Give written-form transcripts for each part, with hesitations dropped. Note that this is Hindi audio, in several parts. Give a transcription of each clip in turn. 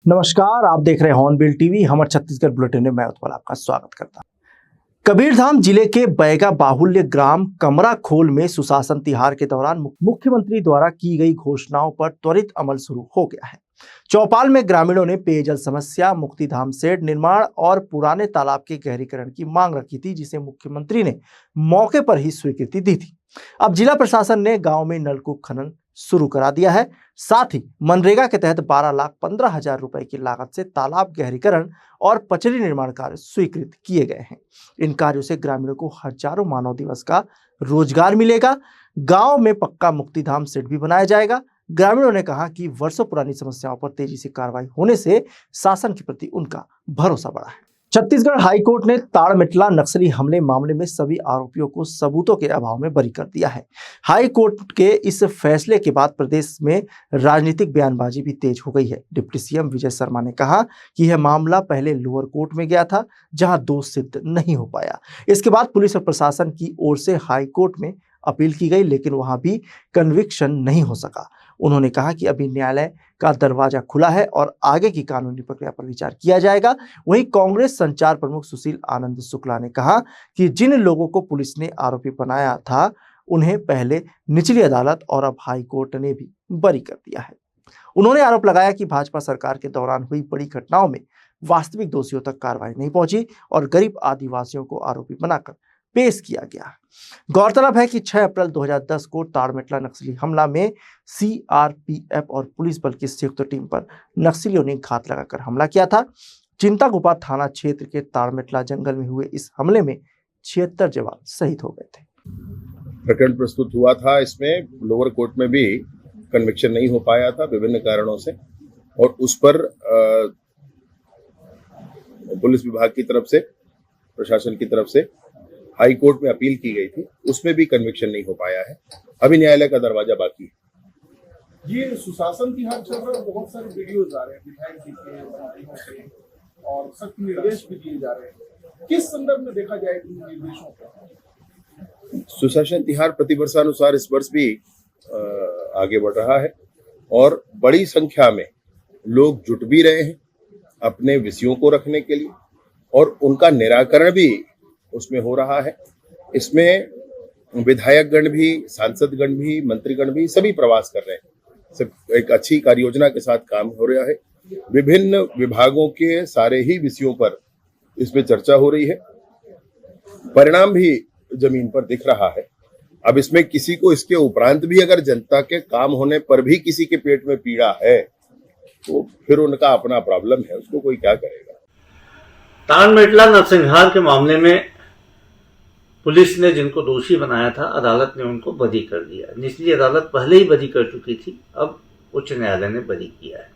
नमस्कार, आप देख रहे हैं हॉर्नबिल टीवी। हमर छत्तीसगढ़ बुलेटिन में मैं उत्पल आपका स्वागत करता हूं। कबीरधाम जिले के बैगा बाहुल्य ग्राम कमराखोल में सुशासन तिहार के दौरान मुख्यमंत्री द्वारा की गई घोषणाओं पर त्वरित अमल शुरू हो गया है। चौपाल में ग्रामीणों ने पेयजल समस्या, मुक्तिधाम शेड निर्माण और पुराने तालाब के गहरीकरण की मांग रखी थी, जिसे मुख्यमंत्री ने मौके पर ही स्वीकृति दी थी। अब जिला प्रशासन ने गांव में नलकूप खनन शुरू करा दिया है। साथ ही मनरेगा के तहत 12,15,000 रुपए की लागत से तालाब गहरीकरण और पचरी निर्माण कार्य स्वीकृत किए गए हैं। इन कार्यों से ग्रामीणों को हजारों मानव दिवस का रोजगार मिलेगा। गांव में पक्का मुक्तिधाम सेट भी बनाया जाएगा। ग्रामीणों ने कहा कि वर्षों पुरानी समस्याओं पर तेजी से कार्रवाई होने से शासन के प्रति उनका भरोसा बढ़ा है। छत्तीसगढ़ हाईकोर्ट ने ताड़मेटला नक्सली हमले मामले में सभी आरोपियों को सबूतों के अभाव में बरी कर दिया है। हाई कोर्ट के इस फैसले के बाद प्रदेश में राजनीतिक बयानबाजी भी तेज हो गई है। डिप्टी सीएम विजय शर्मा ने कहा कि यह मामला पहले लोअर कोर्ट में गया था, जहां दोष सिद्ध नहीं हो पाया। इसके बाद पुलिस और प्रशासन की ओर से हाई कोर्ट में अपील की गई, लेकिन वहां भी कन्विक्शन नहीं हो सका। उन्होंने कहा कि अभी न्यायालय का दरवाजा खुला है और आगे की कानूनी प्रक्रिया पर विचार किया जाएगा। वहीं कांग्रेस संचार प्रमुख सुशील आनंद शुक्ला ने कहा कि जिन लोगों को पुलिस ने आरोपी बनाया था, उन्हें पहले निचली अदालत और अब हाई कोर्ट ने भी बरी कर दिया है। उन्होंने आरोप लगाया कि भाजपा सरकार के दौरान हुई बड़ी घटनाओं में वास्तविक दोषियों तक कार्रवाई नहीं पहुंची और गरीब आदिवासियों को आरोपी बनाकर पेश किया गया। गौरतलब है कि 6 अप्रैल 2010 को ताड़मेटला नक्सली हमला में सीआरपीएफ और पुलिस बल की संयुक्त टीम पर नक्सलियों ने घात लगाकर हमला किया था। चिंतागुफा थाना क्षेत्र के ताड़मेटला जंगल में हुए इस हमले में 76 जवान शहीद हो गए थे। प्रकरण प्रस्तुत हुआ था। इसमें लोअर कोर्ट में भी कन्विक्शन नहीं हो पाया था विभिन्न कारणों से, और उस पर पुलिस विभाग की तरफ से, प्रशासन की तरफ से हाई कोर्ट में अपील की गई थी। उसमें भी कन्विक्शन नहीं हो पाया है। अभी न्यायालय का दरवाजा बाकी है। ये सुशासन तिहार चल रहा है, बहुत सारे वीडियोज आ रहे हैं विधायक जी के, मंत्रियों के, और सख्त निर्देश भी दिए जा रहे हैं। किस संदर्भ में देखा जाए इन निर्देशों को? सुशासन तिहार प्रतिवर्षानुसार इस वर्ष भी आगे बढ़ रहा है और बड़ी संख्या में लोग जुट भी रहे हैं अपने विषयों को रखने के लिए, और उनका निराकरण भी उसमें हो रहा है। इसमें विधायकगण भी, सांसदगण भी, मंत्रीगण भी सभी प्रवास कर रहे हैं। सब एक अच्छी कार्य योजना के साथ काम हो रहा है। विभिन्न विभागों के सारे ही विषयों पर इसमें चर्चा हो रही है। परिणाम भी जमीन पर दिख रहा है। अब इसमें किसी को इसके उपरांत भी अगर जनता के काम होने पर भी किसी के पेट में पीड़ा है, तो फिर उनका अपना प्रॉब्लम है, उसको कोई क्या करेगा। ताड़मेटला नरसंहार के मामले में पुलिस ने जिनको दोषी बनाया था, अदालत ने उनको बरी कर दिया। निचली अदालत पहले ही बरी कर चुकी थी, अब उच्च न्यायालय ने बरी किया है।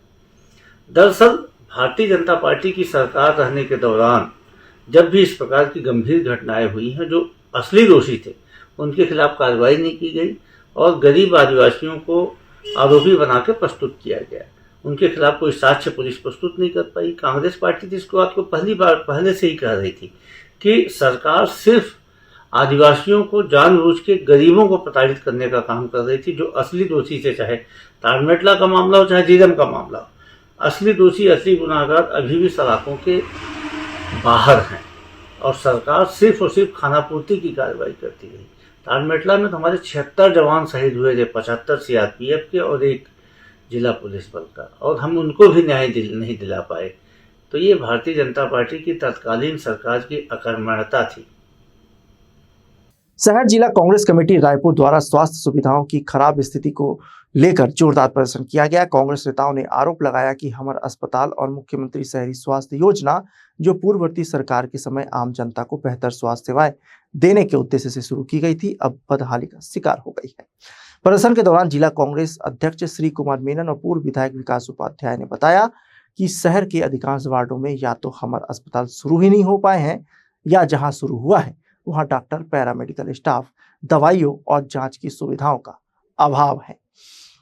दरअसल भारतीय जनता पार्टी की सरकार रहने के दौरान जब भी इस प्रकार की गंभीर घटनाएं हुई हैं, जो असली दोषी थे उनके खिलाफ कार्रवाई नहीं की गई और गरीब आदिवासियों को आरोपी बना के प्रस्तुत किया गया। उनके खिलाफ कोई साक्ष्य पुलिस प्रस्तुत नहीं कर पाई। कांग्रेस पार्टी तो इसको बात को पहले से ही कह रही थी कि सरकार सिर्फ आदिवासियों को जानबूझ के गरीबों को प्रताड़ित करने का काम कर रही थी। जो असली दोषी थे, चाहे ताड़मेटला का मामला हो चाहे जीरम का मामला हो, असली दोषी, असली गुनाहगार अभी भी सलाखों के बाहर हैं और सरकार सिर्फ और सिर्फ खानापूर्ति की कार्रवाई करती रही। ताड़मेटला में तो हमारे 76 जवान शहीद हुए थे, 75 सीआरपीएफ के और 1 जिला पुलिस बल का, और हम उनको भी न्याय नहीं दिला पाए। तो ये भारतीय जनता पार्टी की तत्कालीन सरकार की अकर्मण्यता थी। शहर जिला कांग्रेस कमेटी रायपुर द्वारा स्वास्थ्य सुविधाओं की खराब स्थिति को लेकर जोरदार प्रदर्शन किया गया। कांग्रेस नेताओं ने आरोप लगाया कि हमर अस्पताल और मुख्यमंत्री शहरी स्वास्थ्य योजना, जो पूर्ववर्ती सरकार के समय आम जनता को बेहतर स्वास्थ्य सेवाएं देने के उद्देश्य से शुरू की गई थी, अब बदहाली का शिकार हो गई है। प्रदर्शन के दौरान जिला कांग्रेस अध्यक्ष श्री कुमार मेनन और पूर्व विधायक विकास उपाध्याय ने बताया कि शहर के अधिकांश वार्डों में या तो हमर अस्पताल शुरू ही नहीं हो पाए हैं, या जहां शुरू हुआ है वहां डॉक्टर, पैरामेडिकल स्टाफ, दवाइयों और जांच की सुविधाओं का अभाव है।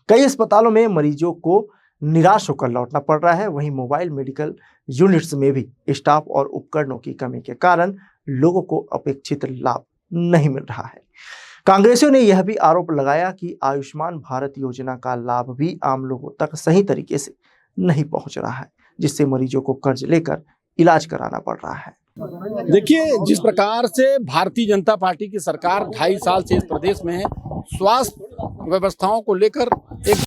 कई अस्पतालों में मरीजों को निराश होकर लौटना पड़ रहा है। वहीं मोबाइल मेडिकल यूनिट्स में भी स्टाफ और उपकरणों की कमी के कारण लोगों को अपेक्षित लाभ नहीं मिल रहा है। कांग्रेसियों ने यह भी आरोप लगाया कि आयुष्मान भारत योजना का लाभ भी आम लोगों तक सही तरीके से नहीं पहुंच रहा है। जिससे मरीजों को कर्ज लेकर इलाज कराना पड़ रहा है। देखिए, जिस प्रकार से भारतीय जनता पार्टी की सरकार 2.5 साल से इस प्रदेश में है, स्वास्थ्य व्यवस्थाओं को लेकर एक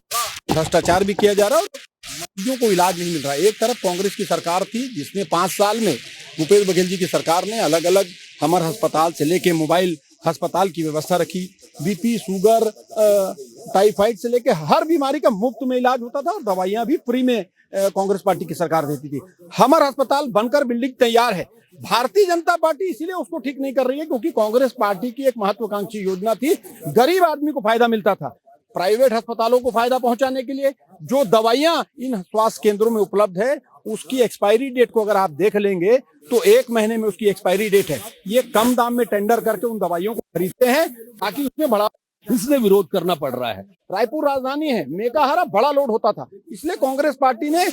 भ्रष्टाचार भी किया जा रहा है और मरीजों को इलाज नहीं मिल रहा है। एक तरफ कांग्रेस की सरकार थी जिसने 5 साल में भूपेश बघेल जी की सरकार ने अलग अलग हमर अस्पताल से लेके मोबाइल अस्पताल की व्यवस्था रखी। बीपी, शुगर, टाइफाइड से लेके हर बीमारी का मुफ्त में इलाज होता था और दवाइयां भी फ्री में कांग्रेस पार्टी की सरकार देती थी। हमर अस्पताल बनकर बिल्डिंग तैयार है। भारतीय जनता पार्टी इसीलिए उसको ठीक नहीं कर रही है क्योंकि कांग्रेस पार्टी की एक महत्वाकांक्षी योजना थी, गरीब आदमी को फायदा मिलता था। प्राइवेट अस्पतालों को फायदा पहुंचाने के लिए जो दवाइयां इन स्वास्थ्य केंद्रों में उपलब्ध है उसकी एक्सपायरी डेट को अगर आप देख लेंगे तो 1 महीने में उसकी एक्सपायरी डेट है। ये कम दाम में टेंडर करके उन दवाइयों को खरीदते हैं ताकि उसमें बड़ा, इसलिए विरोध करना पड़ रहा है। रायपुर राजधानी है, मेकाहारा बड़ा लोड होता था, इसलिए कांग्रेस पार्टी ने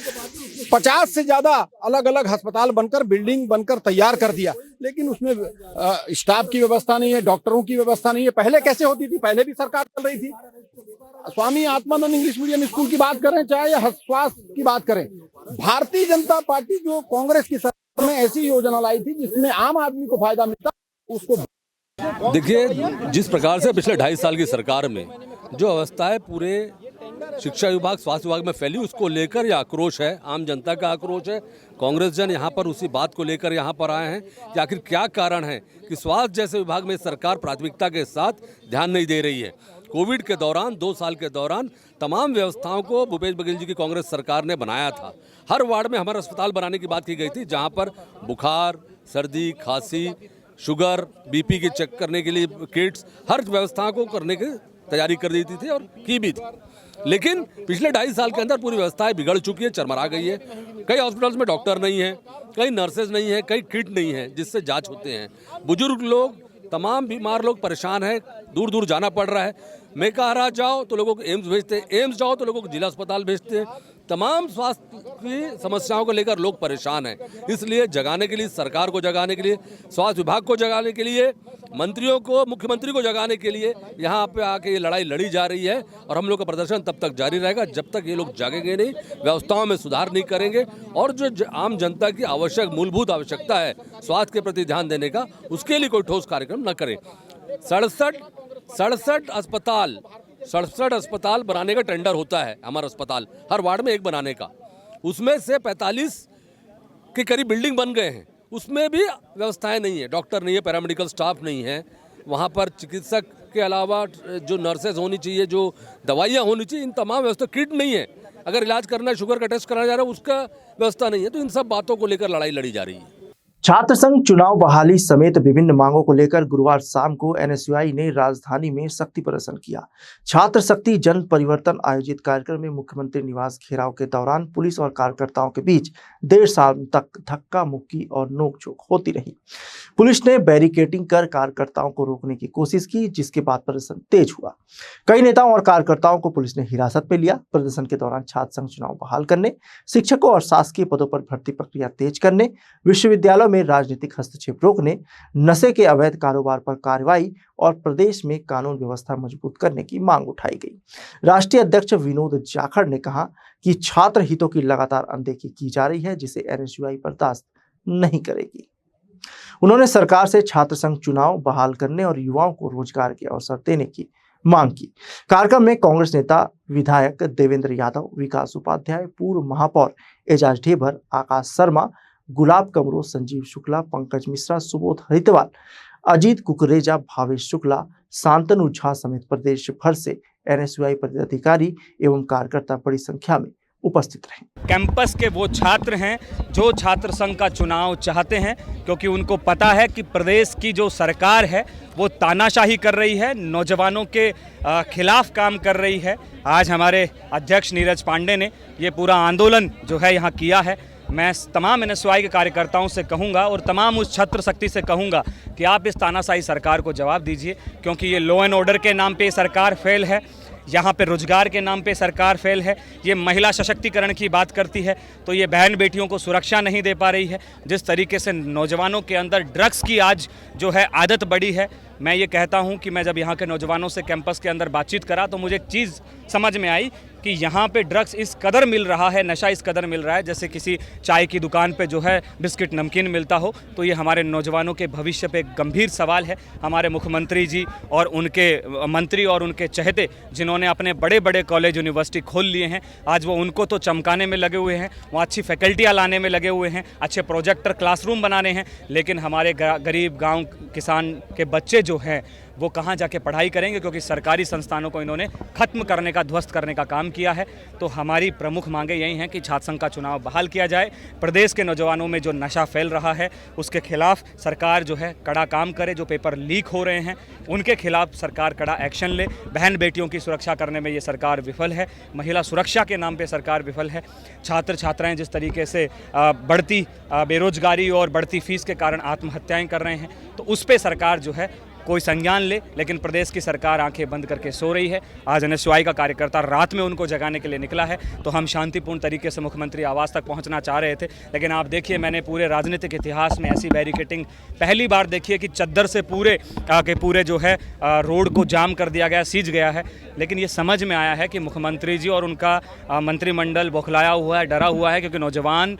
50 से ज्यादा अलग अलग अस्पताल बनकर बिल्डिंग बनकर तैयार कर दिया, लेकिन उसमें स्टाफ की व्यवस्था नहीं है, डॉक्टरों की व्यवस्था नहीं है। पहले कैसे होती थी? पहले भी सरकार चल रही थी। Swami Atmanand English medium school की बात करें चाहे या स्वास्थ्य की बात करें, भारतीय जनता पार्टी जो कांग्रेस की सरकार में ऐसी योजना लाई थी जिसमें आम आदमी को फायदा मिलता उसको। देखिए, जिस प्रकार से पिछले 2.5 साल की सरकार में जो अवस्था है पूरे शिक्षा विभाग, स्वास्थ्य विभाग में फैली, उसको लेकर यह आक्रोश है, आम जनता का आक्रोश है। कांग्रेस जन यहाँ पर उसी बात को लेकर यहाँ पर आए हैं कि आखिर क्या कारण है कि स्वास्थ्य जैसे विभाग में सरकार प्राथमिकता के साथ ध्यान नहीं दे रही है। कोविड के दौरान 2 साल के दौरान तमाम व्यवस्थाओं को भूपेश बघेल जी की कांग्रेस सरकार ने बनाया था। हर वार्ड में हमारा अस्पताल बनाने की बात की गई थी जहाँ पर बुखार, सर्दी, खांसी, शुगर, बीपी के चेक करने के लिए किट्स, हर व्यवस्था को करने की तैयारी कर दी थी और की भी थी। लेकिन पिछले 2.5 साल के अंदर पूरी व्यवस्थाएं बिगड़ चुकी है, चरमरा गई है। कई हॉस्पिटल्स में डॉक्टर नहीं है, कई नर्सेज नहीं है, कई किट नहीं है जिससे जांच होते हैं। बुजुर्ग लोग, तमाम बीमार लोग परेशान हैं, दूर दूर जाना पड़ रहा है। मेकाहारा जाओ तो लोगों को एम्स भेजते हैं, एम्स जाओ तो लोगों को जिला अस्पताल भेजते हैं। तमाम स्वास्थ्य की समस्याओं को लेकर लोग परेशान हैं। इसलिए जगाने के लिए, सरकार को जगाने के लिए, स्वास्थ्य विभाग को जगाने के लिए, मंत्रियों को, मुख्यमंत्री को जगाने के लिए यहाँ पे आके ये लड़ाई लड़ी जा रही है और हम लोग का प्रदर्शन तब तक जारी रहेगा जब तक ये लोग जागेंगे नहीं, व्यवस्थाओं में सुधार नहीं करेंगे और जो आम जनता की आवश्यक मूलभूत आवश्यकता है स्वास्थ्य के प्रति ध्यान देने का, उसके लिए कोई ठोस कार्यक्रम न करें। 67 अस्पताल बनाने का टेंडर होता है, हमारा अस्पताल हर वार्ड में एक बनाने का, उसमें से 45 के करीब बिल्डिंग बन गए हैं। उसमें भी व्यवस्थाएं नहीं है, डॉक्टर नहीं है, पैरामेडिकल स्टाफ नहीं है, वहाँ पर चिकित्सक के अलावा जो नर्सेज होनी चाहिए, जो दवाइयाँ होनी चाहिए, इन तमाम व्यवस्था, किट नहीं है। अगर इलाज करना है, शुगर का टेस्ट कराया जा रहा है, उसका व्यवस्था नहीं है। तो इन सब बातों को लेकर लड़ाई लड़ी जा रही है। छात्र संघ चुनाव बहाली समेत विभिन्न मांगों को लेकर गुरुवार शाम को एनएसयूआई ने राजधानी में शक्ति प्रदर्शन किया। छात्र शक्ति जन परिवर्तन आयोजित कार्यक्रम में मुख्यमंत्री निवास घेराव के दौरान पुलिस और कार्यकर्ताओं के बीच देर शाम तक धक्का मुक्की और नोकझोंक होती रही। पुलिस ने बैरिकेडिंग कर कार्यकर्ताओं को रोकने की कोशिश की, जिसके बाद प्रदर्शन तेज हुआ। कई नेताओं और कार्यकर्ताओं को पुलिस ने हिरासत में लिया। प्रदर्शन के दौरान छात्र संघ चुनाव बहाल करने, शिक्षकों और शासकीय पदों पर भर्ती प्रक्रिया तेज करने, विश्वविद्यालयों में राजनीतिक हस्तक्षेप रोकने, नशे के अवैध कारोबार पर कार्रवाई और प्रदेश में कानून व्यवस्था मजबूत करने की मांग उठाई गई। राष्ट्रीय अध्यक्ष विनोद जाखड़ ने कहा कि छात्र हितों की लगातार अनदेखी की जा रही है, जिसे एनएसयूआई बर्दाश्त नहीं करेगी। उन्होंने सरकार से छात्र संघ चुनाव बहाल करने और युवाओं को रोजगार के अवसर देने की मांग की। कार्यक्रम में कांग्रेस नेता विधायक देवेंद्र यादव, विकास उपाध्याय, पूर्व महापौर एजाज ढेबर, आकाश शर्मा, गुलाब कमरो, संजीव शुक्ला, पंकज मिश्रा, सुबोध हरितवाल, अजीत कुकरेजा, भावेश शुक्ला, शांतनु झा समेत प्रदेश भर से एनएसयूआई पदाधिकारी एवं कार्यकर्ता बड़ी संख्या में उपस्थित रहे। कैंपस के वो छात्र हैं जो छात्र संघ का चुनाव चाहते हैं, क्योंकि उनको पता है कि प्रदेश की जो सरकार है वो तानाशाही कर रही है, नौजवानों के खिलाफ काम कर रही है। आज हमारे अध्यक्ष नीरज पांडे ने ये पूरा आंदोलन जो है यहाँ किया है। मैं तमाम एनएसयूआई के कार्यकर्ताओं से कहूँगा और तमाम उस छात्र शक्ति से कहूँगा कि आप इस तानाशाही सरकार को जवाब दीजिए, क्योंकि ये लॉ एंड ऑर्डर के नाम पे सरकार फेल है, यहाँ पे रोजगार के नाम पे सरकार फेल है, ये महिला सशक्तिकरण की बात करती है तो ये बहन बेटियों को सुरक्षा नहीं दे पा रही है। जिस तरीके से नौजवानों के अंदर ड्रग्स की आज जो है आदत बढ़ी है, मैं ये कहता हूँ कि मैं जब यहाँ के नौजवानों से कैंपस के अंदर बातचीत करा तो मुझे एक चीज़ समझ में आई कि यहाँ पे ड्रग्स इस कदर मिल रहा है, नशा इस कदर मिल रहा है जैसे किसी चाय की दुकान पे जो है बिस्किट नमकीन मिलता हो। तो ये हमारे नौजवानों के भविष्य पे एक गंभीर सवाल है। हमारे मुख्यमंत्री जी और उनके मंत्री और उनके चहेते जिन्होंने अपने बड़े बड़े कॉलेज यूनिवर्सिटी खोल लिए हैं, आज वो उनको तो चमकाने में लगे हुए हैं, वो अच्छी फैकल्टियाँ लाने में लगे हुए हैं, अच्छे प्रोजेक्टर क्लासरूम बनाने हैं, लेकिन हमारे गरीब गाँव किसान के बच्चे जो हैं वो कहाँ जाके पढ़ाई करेंगे, क्योंकि सरकारी संस्थानों को इन्होंने खत्म करने का, ध्वस्त करने का काम किया है। तो हमारी प्रमुख मांगे यही हैं कि छात्र संघ का चुनाव बहाल किया जाए, प्रदेश के नौजवानों में जो नशा फैल रहा है उसके खिलाफ सरकार जो है कड़ा काम करे, जो पेपर लीक हो रहे हैं उनके खिलाफ सरकार कड़ा एक्शन ले। बहन बेटियों की सुरक्षा करने में ये सरकार विफल है, महिला सुरक्षा के नाम पर सरकार विफल है। छात्र छात्राएँ जिस तरीके से बढ़ती बेरोजगारी और बढ़ती फीस के कारण आत्महत्याएँ कर रहे हैं, तो उस पर सरकार जो है कोई संज्ञान ले, लेकिन प्रदेश की सरकार आंखें बंद करके सो रही है। आज NSY का कार्यकर्ता रात में उनको जगाने के लिए निकला है, तो हम शांतिपूर्ण तरीके से मुख्यमंत्री आवास तक पहुंचना चाह रहे थे, लेकिन आप देखिए मैंने पूरे राजनीतिक इतिहास में ऐसी बैरिकेटिंग पहली बार देखी है कि चद्दर से पूरे जो है रोड को जाम कर दिया गया, सीज गया है। लेकिन ये समझ में आया है कि मुख्यमंत्री जी और उनका मंत्रिमंडल बौखलाया हुआ है, डरा हुआ है, क्योंकि नौजवान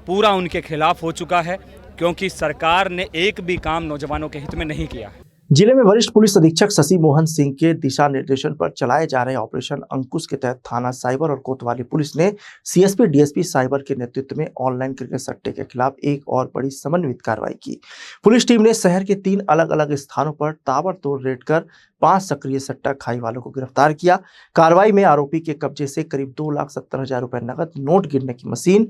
पूरा उनके खिलाफ हो चुका है, क्योंकि सरकार ने एक भी काम नौजवानों के हित में नहीं किया है। जिले में वरिष्ठ पुलिस अधीक्षक शशि मोहन सिंह के दिशा निर्देशन पर चलाए जा रहे ऑपरेशन अंकुश के तहत थाना साइबर और कोतवाली पुलिस ने CSP DSP साइबर के नेतृत्व में ऑनलाइन क्रिकेट सट्टे के खिलाफ एक और बड़ी समन्वित कार्रवाई की। पुलिस टीम ने शहर के 3 अलग अलग स्थानों पर ताबड़तोड़ रेड कर 5 सक्रिय सट्टा खाई वालों को गिरफ्तार किया। कार्रवाई में आरोपी के कब्जे से करीब 2,70,000 रुपए नकद, नोट गिनने की मशीन,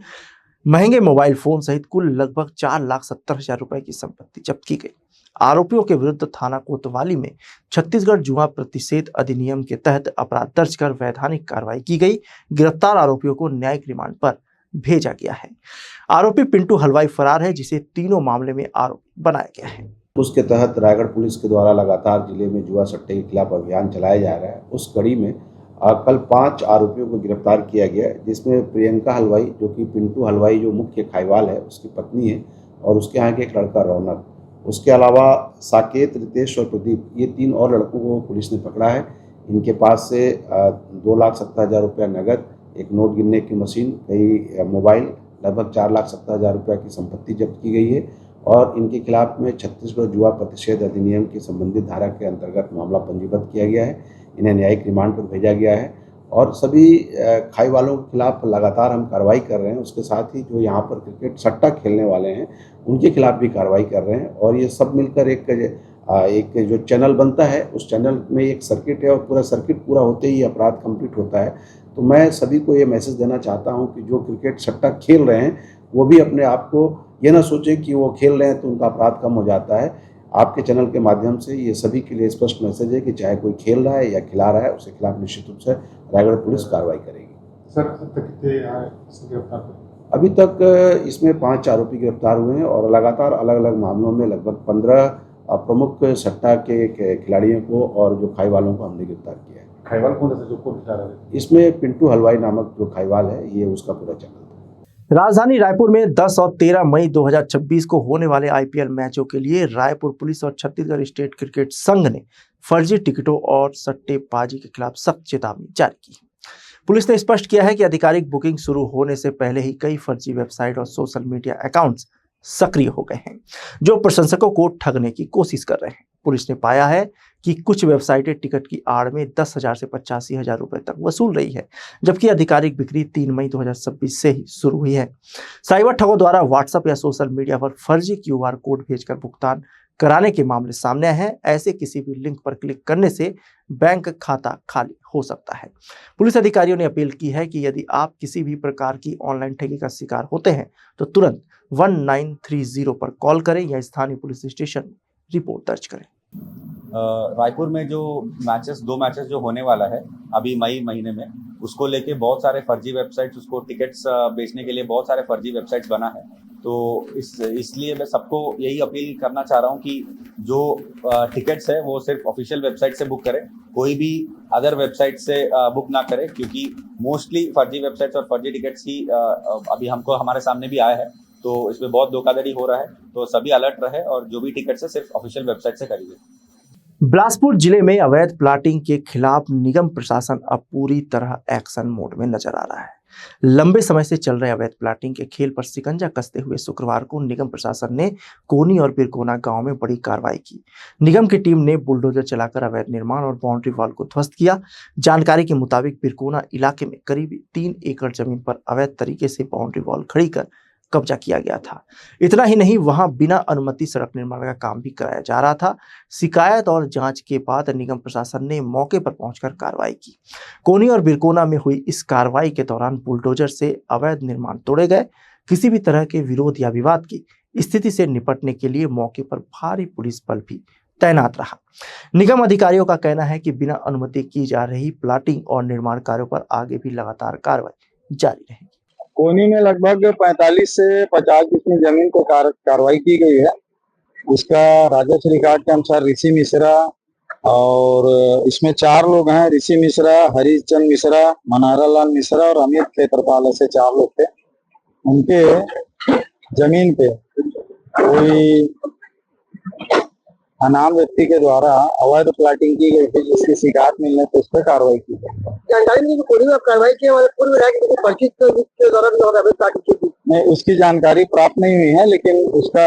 महंगे मोबाइल फोन सहित कुल लगभग 4,70,000 रुपए की संपत्ति जब्त की गई। आरोपियों के विरुद्ध थाना कोतवाली में छत्तीसगढ़ जुआ प्रतिषेध अधिनियम के तहत अपराध दर्ज कर वैधानिक कार्रवाई की गई। गिरफ्तार आरोपियों को न्यायिक रिमांड पर भेजा गया है। आरोपी पिंटू हलवाई फरार है, जिसे तीनों मामले में आरोपी बनाया गया है। उसके तहत रायगढ़ पुलिस के द्वारा लगातार जिले में जुआ सट्टे के खिलाफ अभियान चलाया जा रहा है। उस कड़ी में कल 5 आरोपियों को गिरफ्तार किया गया है, जिसमें प्रियंका हलवाई जो कि पिंटू हलवाई जो मुख्य खाईवाल है उसकी पत्नी है, और उसके यहाँ के एक लड़का रौनक, उसके अलावा साकेत, रितेश और प्रदीप, ये 3 और लड़कों को पुलिस ने पकड़ा है। इनके पास से 2,70,000 रुपया नगद, एक नोट गिनने की मशीन, कई मोबाइल, लगभग 4,70,000 रुपया की संपत्ति जब्त की गई है, और इनके खिलाफ में छत्तीसगढ़ जुआ प्रतिषेध अधिनियम की संबंधित धारा के अंतर्गत मामला पंजीबद्ध किया गया है। इन्हें न्यायिक रिमांड पर भेजा गया है, और सभी खाई वालों के खिलाफ लगातार हम कार्रवाई कर रहे हैं। उसके साथ ही जो यहाँ पर क्रिकेट सट्टा खेलने वाले हैं उनके खिलाफ भी कार्रवाई कर रहे हैं, और ये सब मिलकर एक जो चैनल बनता है, उस चैनल में एक सर्किट है, और पूरा सर्किट पूरा होते ही अपराध कंप्लीट होता है। तो मैं सभी को ये मैसेज देना चाहता हूँ कि जो क्रिकेट सट्टा खेल रहे हैं वो भी अपने आप को ये ना सोचें कि वो खेल रहे हैं तो उनका अपराध कम हो जाता है। आपके चैनल के माध्यम से ये सभी के लिए स्पष्ट मैसेज है कि चाहे कोई खेल रहा है या खिला रहा है, उसके खिलाफ निश्चित रूप से रायगढ़ पुलिस कार्रवाई करेगी। सर अब तक कितने गिरफ्तार? अभी तक इसमें 5 आरोपी गिरफ्तार हुए हैं, और लगातार अलग अलग मामलों में लगभग 15 प्रमुख सट्टा के खिलाड़ियों को और जो खाई वालों को हमने गिरफ्तार किया है। खाईवाल कौन सा जो को गिरफ्तार है? इसमें पिंटू हलवाई नामक जो खाईवाल है, ये उसका पूरा चैनल था। राजधानी रायपुर में 10 और 13 मई 2026 को होने वाले IPL मैचों के लिए रायपुर पुलिस और छत्तीसगढ़ स्टेट क्रिकेट संघ ने फर्जी टिकटों और सट्टेबाजी के खिलाफ सख्त चेतावनी जारी की। पुलिस ने स्पष्ट किया है कि आधिकारिक बुकिंग शुरू होने से पहले ही कई फर्जी वेबसाइट और सोशल मीडिया अकाउंट्स सक्रिय हो गए हैं, जो प्रशंसकों को ठगने की कोशिश कर रहे हैं। पुलिस ने पाया है कि कुछ वेबसाइटें टिकट की आड़ में 10,000 से 85,000 रुपए तक वसूल रही है, जबकि आधिकारिक बिक्री 3 मई 2026 से ही शुरू हुई है। साइबर ठगों द्वारा व्हाट्सएप या सोशल मीडिया पर फर्जी QR कोड भेजकर भुगतान कराने के मामले सामने आए हैं। ऐसे किसी भी लिंक पर क्लिक करने से बैंक खाता खाली हो सकता है। पुलिस अधिकारियों ने अपील की है कि यदि आप किसी भी प्रकार की ऑनलाइन ठगी का शिकार होते हैं तो तुरंत 1930 पर कॉल करें या स्थानीय पुलिस स्टेशन रिपोर्ट दर्ज करें। रायपुर में जो 2 मैचेस जो होने वाला है अभी मई महीने में, उसको लेके बहुत सारे फर्जी वेबसाइट्स, उसको टिकट्स बेचने के लिए बहुत सारे फर्जी वेबसाइट्स बना है। तो इसलिए मैं सबको यही अपील करना चाह रहा हूँ कि जो टिकट्स है वो सिर्फ ऑफिशियल वेबसाइट से बुक करें, कोई भी अदर वेबसाइट से बुक ना करें, क्योंकि मोस्टली फर्जी वेबसाइट्स और फर्जी टिकट्स ही अभी हमारे सामने भी आया है। तो इसमें बहुत धोखाधड़ी हो रहा है, तो सभी अलर्ट रहे और जो भी टिकट्स है सिर्फ ऑफिशियल वेबसाइट से खरीदें। बिलासपुर जिले में अवैध प्लाटिंग के खिलाफ निगम प्रशासन अब पूरी तरह एक्शन मोड में नजर आ रहा है। लंबे समय से चल रहे अवैध प्लाटिंग के खेल पर शिकंजा कसते हुए शुक्रवार को निगम प्रशासन ने कोनी और बिरकोना गांव में बड़ी कार्रवाई की। निगम की टीम ने बुलडोजर चलाकर अवैध निर्माण और बाउंड्री वॉल को ध्वस्त किया। जानकारी के मुताबिक बिरकोना इलाके में करीब 3 एकड़ जमीन पर अवैध तरीके से बाउंड्री वॉल खड़ी कर कब्जा किया गया था। इतना ही नहीं, वहां बिना अनुमति सड़क निर्माण का काम भी कराया जा रहा था। शिकायत और जांच के बाद निगम प्रशासन ने मौके पर पहुंचकर कार्रवाई की। कोनी और बिरकोना में हुई इस कार्रवाई के दौरान बुलडोजर से अवैध निर्माण तोड़े गए। किसी भी तरह के विरोध या विवाद की स्थिति से निपटने के लिए मौके पर भारी पुलिस बल भी तैनात रहा। निगम अधिकारियों का कहना है कि बिना अनुमति की जा रही प्लाटिंग और निर्माण कार्यों पर आगे भी लगातार कार्रवाई जारी रहेगी। कोनी में लगभग 45 से 50 डिसमिल जमीन को कार्रवाई की गई है। उसका राजस्व रिकॉर्ड के अनुसार ऋषि मिश्रा और इसमें 4 लोग हैं। ऋषि मिश्रा, हरिचंद मिश्रा, मनारा लाल मिश्रा और अमित खेत्रपाल, ऐसे 4 लोग थे। उनके जमीन पे कोई अनाम व्यक्ति के द्वारा अवैध प्लाटिंग की गई थी, जिसकी शिकायत मिलने पर उस पर कार्रवाई की गई। जानकारी नहीं, कोनी में कार्रवाई की नहीं, उसकी जानकारी प्राप्त नहीं हुई है, लेकिन उसका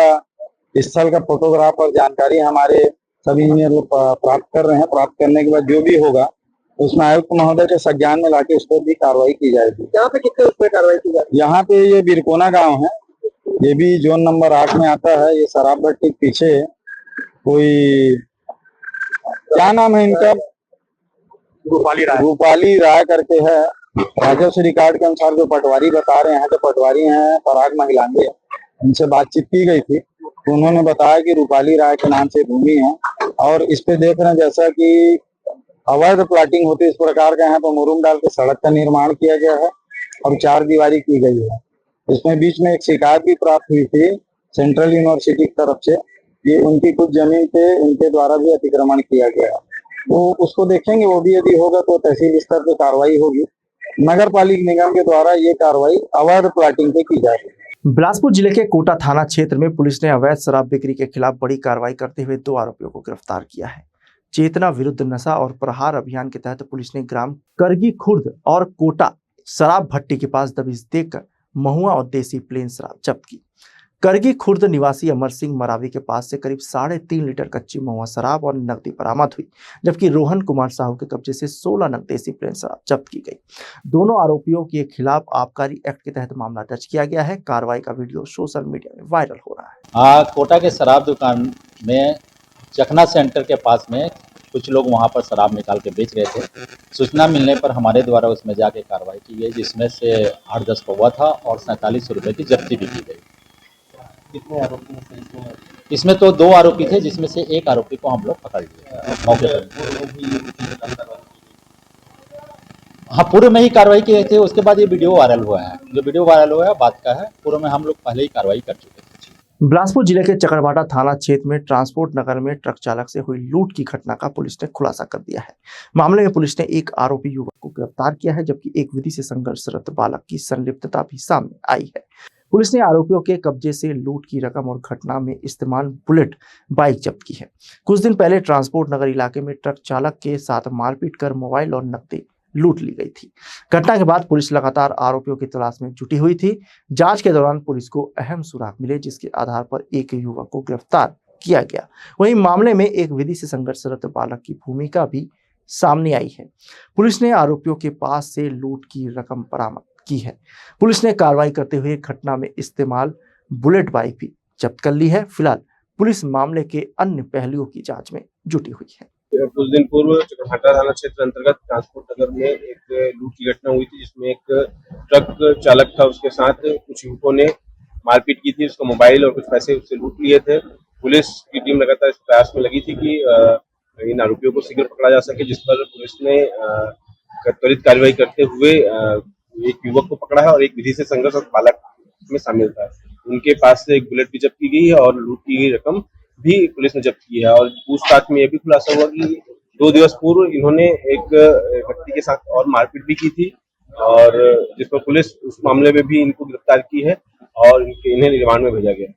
स्थल का फोटोग्राफ और जानकारी हमारे सभी इंजीनियर लोग प्राप्त कर रहे हैं। प्राप्त करने के बाद जो भी होगा उसमें आयुक्त महोदय के संज्ञान में लाके उस पर भी कार्रवाई की जाएगी। यहाँ पे कितने उस पर कार्रवाई की जाएगी? यहाँ पे ये बिरकोना गाँव है, ये भी जोन नंबर 8 में आता है। ये शराब भट्टी के पीछे कोई क्या नाम है इनका, रूपाली राय करके है। राजस्व रिकॉर्ड के अनुसार जो पटवारी बता रहे हैं, जो पटवारी हैं पराग महिलांगे, उनसे बातचीत की गई थी तो उन्होंने बताया कि रूपाली राय के नाम से भूमि है और इस पे देख रहे हैं जैसा कि अवैध प्लाटिंग होती है इस प्रकार का है, तो मुरुम डाल के सड़क का निर्माण किया गया है और 4 दीवारी की गई है। इसमें बीच में एक शिकायत भी प्राप्त हुई थी सेंट्रल यूनिवर्सिटी की तरफ से, ये उनकी कुछ जमीन पे उनके द्वारा भी अतिक्रमण किया गया। वो उसको देखेंगे, वो भी यदि होगा तो तहसील स्तर पे कार्रवाई होगी। नगर पालिका निगम के द्वारा ये कार्रवाई अवैध प्लाटिंग पे की जाएगी। बिलासपुर जिले के कोटा थाना क्षेत्र में पुलिस ने अवैध शराब बिक्री के खिलाफ बड़ी कार्रवाई करते हुए 2 आरोपियों को गिरफ्तार किया है। चेतना विरुद्ध नशा और प्रहार अभियान के तहत पुलिस ने ग्राम करगी खुर्द और कोटा शराब भट्टी के पास दबिश देकर महुआ और देसी प्लेन शराब जब्त की। करगी खुर्द निवासी अमर सिंह मरावी के पास से करीब 3.5 लीटर कच्ची महुआ शराब और नकदी बरामद हुई, जबकि रोहन कुमार साहू के कब्जे से 16 नग देसी प्लेन शराब जब्त की गई। दोनों आरोपियों के खिलाफ आबकारी एक्ट के तहत मामला दर्ज किया गया है। कार्रवाई का वीडियो सोशल मीडिया में वायरल हो रहा है। कोटा के शराब दुकान में चखना सेंटर के पास में कुछ लोग वहां पर शराब निकाल के बेच रहे थे। सूचना मिलने पर हमारे द्वारा उसमें जाके कार्रवाई की गई, जिसमें से 8-10 पौवा था और 47 रुपए की जब्ती भी की गई। कितने आरोपी हैं इसमें? तो 2 आरोपी थे, जिसमें से 1 आरोपी को हम लोग पकड़ लिए मौके पर। हाँ, पूर्व में ही कार्रवाई किए थे। उसके बाद ये वीडियो वायरल हुआ है। जो वीडियो वायरल हुआ है बात का है, पूर्व में हम लोग पहले ही कार्रवाई कर चुके थे। बिलासपुर जिले के चकरभाटा थाना क्षेत्र में ट्रांसपोर्ट नगर में ट्रक चालक से हुई लूट की घटना का पुलिस ने खुलासा कर दिया है। मामले में पुलिस ने एक आरोपी युवक को गिरफ्तार किया है, जबकि एक विधि से संघर्षरत बालक की संलिप्तता भी सामने आई है। पुलिस ने आरोपियों के कब्जे से लूट की रकम और घटना में इस्तेमाल बुलेट बाइक जब्त की है। कुछ दिन पहले ट्रांसपोर्ट नगर इलाके में ट्रक चालक के साथ मारपीट कर मोबाइल और नकदी लूट ली गई थी। घटना के बाद पुलिस लगातार आरोपियों की तलाश में जुटी हुई थी। जांच के दौरान पुलिस को अहम सुराग मिले, जिसके आधार पर एक युवक को गिरफ्तार किया गया। वहीं मामले में एक विधि से संघर्षरत बालक की भूमिका भी सामने आई है। पुलिस ने आरोपियों के पास से लूट की रकम बरामद की है। पुलिस ने कार्रवाई करते हुए घटना में इस्तेमाल बुलेट बाइक भी जब्त कर ली है। फिलहाल पुलिस मामले के अन्य पहलुओं की जांच में जुटी हुई है। कुछ दिन पूर्व चकरभाटा थाना क्षेत्र अंतर्गत ट्रांसपोर्ट नगर में एक लूट की घटना हुई थी, जिसमें एक ट्रक चालक था, उसके साथ कुछ युवकों ने मारपीट की थी। उसका मोबाइल और कुछ पैसे उससे लूट लिए थे। पुलिस की टीम लगातार इस प्रयास में लगी थी कि इन आरोपियों को शीघ्र पकड़ा जा सके, जिस पर पुलिस ने त्वरित कार्रवाई करते हुए एक युवक को पकड़ा है और एक विधि से संघर्ष बालक में शामिल था। उनके पास से एक बुलेट भी जब्त की गई है और लूट की गई रकम भी पुलिस ने जब्त की है। और पूछताछ में यह भी खुलासा हुआ कि 2 दिवस पूर्व इन्होंने एक व्यक्ति के साथ और मारपीट भी की थी, और जिस पर पुलिस उस मामले में भी इनको गिरफ्तार की है और इन्हें रिमांड में भेजा गया।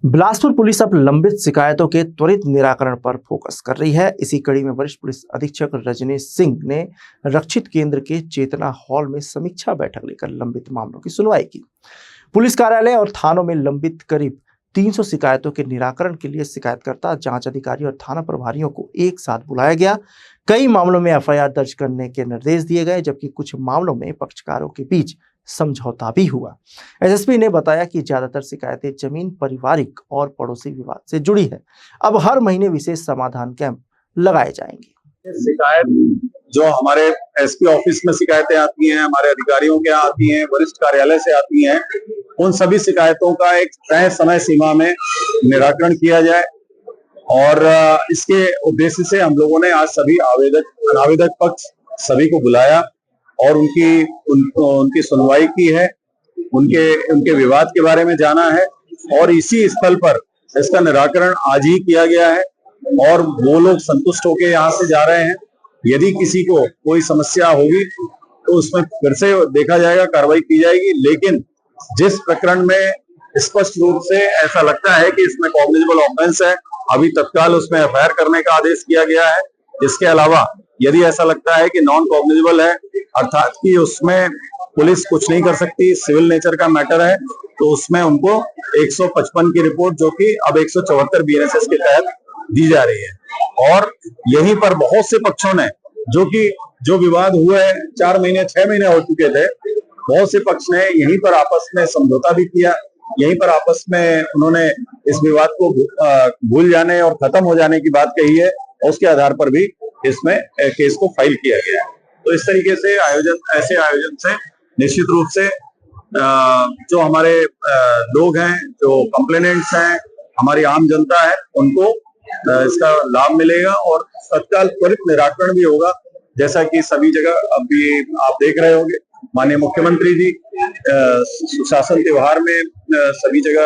बिलासपुर पुलिस अब लंबित शिकायतों के त्वरित निराकरण पर फोकस कर रही है। इसी कड़ी में वरिष्ठ पुलिस अधीक्षक रजनीश सिंह ने रक्षित केंद्र के चेतना हॉल में समीक्षा बैठक लेकर लंबित मामलों की सुनवाई की। पुलिस कार्यालय और थानों में लंबित करीब 300 शिकायतों के निराकरण के लिए शिकायतकर्ता, जांच अधिकारी और थाना प्रभारियों को एक साथ बुलाया गया। कई मामलों में एफआईआर दर्ज करने के निर्देश दिए गए, जबकि कुछ मामलों में पक्षकारों के बीच समझौता भी हुआ। एसएसपी ने बताया कि ज्यादातर शिकायतें जमीन, पारिवारिक और पड़ोसी विवाद से जुड़ी है। अब हर महीने विशेष समाधान कैंप लगाए जाएंगे। शिकायत जो हमारे एसपी ऑफिस में शिकायतें आती हैं, हमारे अधिकारियों के यहाँ आती हैं, वरिष्ठ कार्यालय से आती हैं, उन सभी शिकायतों का एक तय समय सीमा में निराकरण किया जाए। और इसके उद्देश्य से हम लोगों ने आज सभी अनावेदक पक्ष सभी को बुलाया और उनकी सुनवाई की है, उनके विवाद के बारे में जाना है और इसी स्थल पर इसका निराकरण आज ही किया गया है और वो लोग संतुष्ट होकर यहाँ से जा रहे हैं। यदि किसी को कोई समस्या होगी तो उसमें फिर से देखा जाएगा, कार्रवाई की जाएगी। लेकिन जिस प्रकरण में स्पष्ट रूप से ऐसा लगता है कि इसमें कॉग्निजेबल ऑफेंस है, अभी तत्काल उसमें एफआईआर करने का आदेश किया गया है। इसके अलावा यदि ऐसा लगता है कि नॉन कॉग्निजेबल है, अर्थात कि उसमें पुलिस कुछ नहीं कर सकती, सिविल नेचर का मैटर है, तो उसमें उनको 155 की रिपोर्ट जो कि अब 174 बीएनएसएस के तहत दी जा रही है। और यहीं पर बहुत से पक्षों ने जो विवाद हुए 4 महीने 6 महीने हो चुके थे, बहुत से पक्ष ने यहीं पर आपस में समझौता भी किया, यहीं पर आपस में उन्होंने इस विवाद को भूल जाने और खत्म हो जाने की बात कही है और उसके आधार पर भी इसमें केस को फाइल किया गया है। तो इस तरीके से ऐसे आयोजन से निश्चित रूप से जो हमारे लोग हैं, जो कंप्लेनेंट्स हैं, हमारी आम जनता है, उनको इसका लाभ मिलेगा और तत्काल त्वरित निराकरण भी होगा। जैसा कि सभी जगह अभी आप देख रहे होंगे, माननीय मुख्यमंत्री जी सुशासन त्योहार में सभी जगह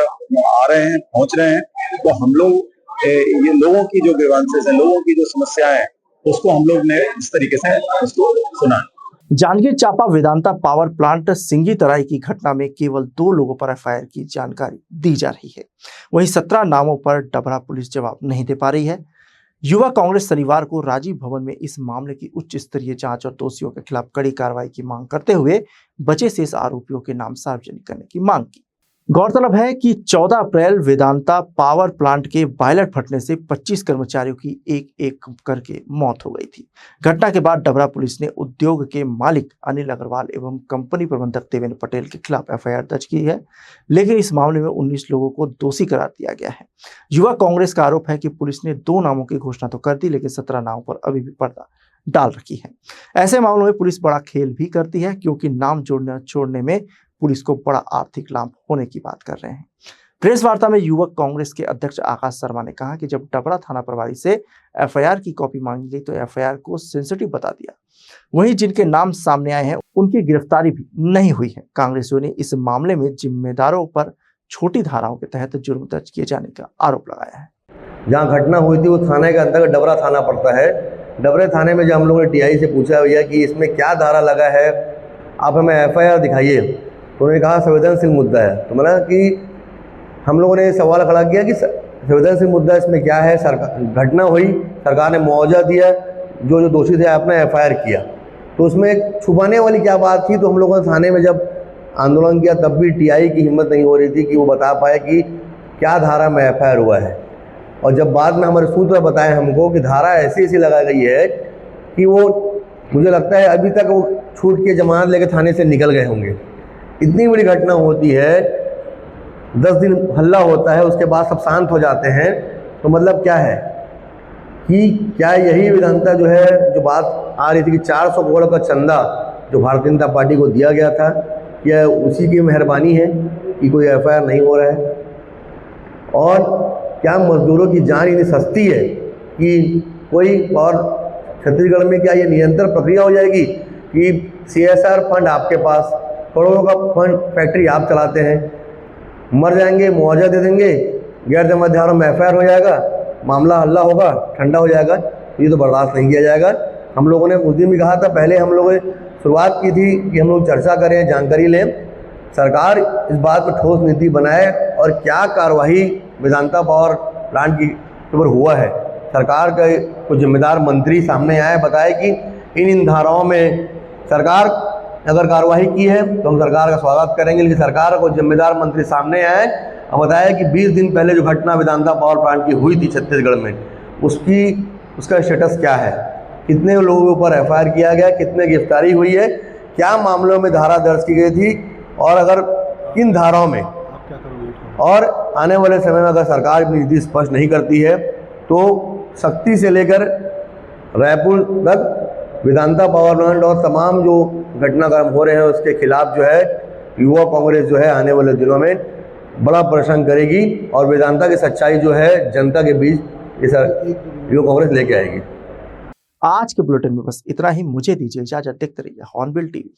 आ रहे हैं, पहुंच रहे हैं। तो हम लोग ये लोगों की जो ग्रीवांसेस हैं, लोगों की जो समस्याएं हैं, उसको हम लोग ने इस तरीके से उसको सुना। जांजगीर चांपा वेदांता पावर प्लांट सिंगी तराई की घटना में केवल 2 लोगों पर एफआईआर की जानकारी दी जा रही है। वहीं 17 नामों पर डबरा पुलिस जवाब नहीं दे पा रही है। युवा कांग्रेस शनिवार को राजीव भवन में इस मामले की उच्च स्तरीय जांच और दोषियों के खिलाफ कड़ी कार्रवाई की मांग करते हुए बचे शेष आरोपियों के नाम सार्वजनिक करने की मांग की। गौरतलब है कि 14 अप्रैल वेदांता पावर प्लांट के बॉयलर फटने से 25 कर्मचारियों की एक करके मौत हो गई थी। घटना के बाद डबरा पुलिस ने उद्योग के मालिक अनिल अग्रवाल एवं कंपनी प्रबंधक देवेंद्र पटेल के खिलाफ एफआईआर दर्ज की है, लेकिन इस मामले में 19 लोगों को दोषी करार दिया गया है। युवा कांग्रेस का आरोप है कि पुलिस ने 2 नामों की घोषणा तो कर दी, लेकिन 17 नामों पर अभी भी पर्दा डाल रखी है। ऐसे मामलों में पुलिस बड़ा खेल भी करती है, क्योंकि नाम जोड़ने छोड़ने में पुलिस को बड़ा आर्थिक लाभ होने की बात कर रहे हैं। प्रेस वार्ता में युवक कांग्रेस के अध्यक्ष आकाश शर्मा ने कहा कि जब डबरा थाना प्रभारी से एफआईआर की कॉपी मांगी गई तो एफआईआर को सेंसिटिव बता दिया। वहीं जिनके नाम सामने आए हैं उनकी गिरफ्तारी भी नहीं हुई है। कांग्रेसियों ने इस मामले में जिम्मेदारों पर छोटी धाराओं के तहत जुर्म दर्ज किए जाने का आरोप लगाया है। जहाँ घटना हुई थी वो थाने के अंतर्गत डबरा थाना पड़ता है। डबरे थाने में जब हम लोगों ने टीआई से पूछा भैया कि इसमें क्या धारा लगा है, आप हमें एफआईआर दिखाइए, तो उन्होंने कहा संवेदनशील मुद्दा है। तो मतलब कि हम लोगों ने सवाल खड़ा किया कि संवेदनशील मुद्दा इसमें क्या है। सरकार घटना हुई, सरकार ने मुआवजा दिया, जो दोषी थे आपने एफआईआर किया, तो उसमें छुपाने वाली क्या बात थी। तो हम लोगों ने थाने में जब आंदोलन किया तब भी टीआई की हिम्मत नहीं हो रही थी कि वो बता पाए कि क्या धारा में एफआईआर हुआ है। और जब बाद में हमारे सूत्र बताए हमको कि धारा ऐसी लगा गई है कि वो, मुझे लगता है अभी तक वो छूट के जमानत लेके थाने से निकल गए होंगे। इतनी बड़ी घटना होती है, 10 दिन हल्ला होता है, उसके बाद सब शांत हो जाते हैं। तो मतलब क्या है कि क्या यही वेदांता जो है, जो बात आ रही थी कि 400 करोड़ का चंदा जो भारतीय जनता पार्टी को दिया गया था, क्या उसी की मेहरबानी है कि कोई एफआईआर नहीं हो रहा है? और क्या मजदूरों की जान इतनी सस्ती है कि कोई, और छत्तीसगढ़ में क्या ये निरंतर प्रक्रिया हो जाएगी कि सीएसआर फंड आपके पास, करोड़ों का फंड फैक्ट्री आप चलाते हैं, मर जाएंगे मुआवजा दे देंगे, गैर जमानतदारों में एफआईआर हो जाएगा, मामला हल्ला होगा, ठंडा हो जाएगा, तो ये तो बर्दाश्त नहीं किया जाएगा। हम लोगों ने उस दिन भी कहा था, पहले हम लोगों ने शुरुआत की थी कि हम लोग चर्चा करें, जानकारी लें, सरकार इस बात पर ठोस नीति बनाए और क्या कार्रवाई वेदांता पावर प्लांट की ऊपर हुआ है, सरकार का कुछ जिम्मेदार मंत्री सामने आए, बताए कि इन धाराओं में सरकार अगर कार्रवाई की है तो हम सरकार का स्वागत करेंगे, लेकिन सरकार को जिम्मेदार मंत्री सामने आए और बताया कि 20 दिन पहले जो घटना वेदांता पावर प्लांट की हुई थी छत्तीसगढ़ में, उसका स्टेटस क्या है, कितने लोगों के ऊपर एफआईआर किया गया, कितने गिरफ्तारी हुई है, क्या मामलों में धारा दर्ज की गई थी, और अगर किन धाराओं में, और आने वाले समय में अगर सरकार अपनी नीति स्पष्ट नहीं करती है तो सख्ती से लेकर रायपुर तक वेदांता पावर प्लांट और तमाम जो घटनाक्रम हो रहे हैं उसके खिलाफ जो है युवा कांग्रेस जो है आने वाले दिनों में बड़ा प्रदर्शन करेगी और वेदांता की सच्चाई जो है जनता के बीच इस युवा कांग्रेस लेके आएगी। आज के बुलेटिन में बस इतना ही। मुझे दीजिए इजाजत। देखते रहिए हॉर्नबिल टीवी।